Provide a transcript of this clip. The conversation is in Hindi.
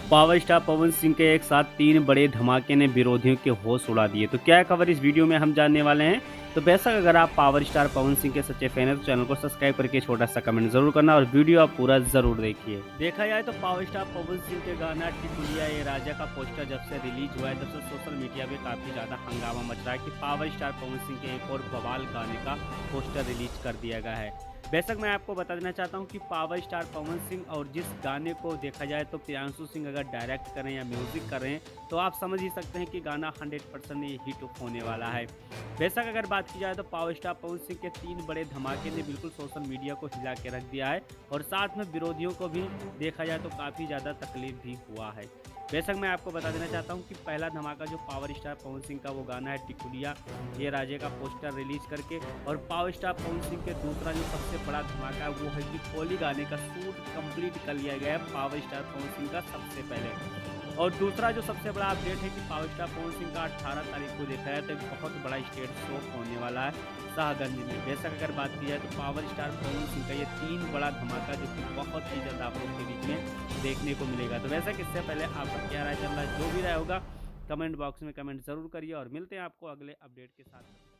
पावर स्टार पवन सिंह के एक साथ 3 बड़े धमाके ने विरोधियों के होश उड़ा दिए। तो क्या खबर इस वीडियो में हम जानने वाले हैं। तो बेशक अगर आप पावर स्टार पवन सिंह के सच्चे फैन हैं तो चैनल को सब्सक्राइब करके छोटा सा कमेंट जरूर करना और वीडियो आप पूरा जरूर देखिए। देखा जाए तो पावर स्टार पवन सिंह के गाना टिकुलिया ये राजा का पोस्टर जब से रिलीज हुआ है तब से सोशल मीडिया पे काफी ज्यादा हंगामा मच रहा है कि पावर स्टार पवन सिंह के एक और बवाल गाने का पोस्टर रिलीज कर दिया गया है। बेशक मैं आपको बता देना चाहता हूं कि पावर स्टार पवन सिंह और जिस गाने को देखा जाए तो प्रियांशु सिंह अगर डायरेक्ट करें या म्यूजिक करें तो आप समझ ही सकते हैं कि गाना 100% ये हिट होने वाला है। बेशक अगर बात की जाए तो पावर स्टार पवन सिंह के 3 बड़े धमाके ने बिल्कुल सोशल मीडिया को हिला के रख दिया है और साथ में विरोधियों को भी देखा जाए तो काफ़ी ज़्यादा तकलीफ भी हुआ है। बेशक मैं आपको बता देना चाहता हूं कि पहला धमाका जो पावर स्टार पवन सिंह का वो गाना है टिकुलिया ये राजे का पोस्टर रिलीज करके, और पावर स्टार पवन सिंह के दूसरा जो सबसे बड़ा धमाका है वो है कि कोली गाने का शूट कंप्लीट कर लिया गया है पावर स्टार पवन सिंह का सबसे पहले। और दूसरा जो सबसे बड़ा अपडेट है कि पावर स्टार पवन सिंह का 18 तारीख को देखा जाए तो एक बहुत बड़ा स्टेज शो होने वाला है शाहगंज में। बेशक अगर बात की जाए तो पावर स्टार पवन सिंह का ये 3 बड़ा धमाका जो कि बहुत ही ज़्यादा आप लोग के बीच में देखने को मिलेगा। तो वैसे इससे पहले आपका क्या राय चल रहा है, जो भी राय होगा कमेंट बॉक्स में कमेंट जरूर करिए और मिलते हैं आपको अगले अपडेट के साथ।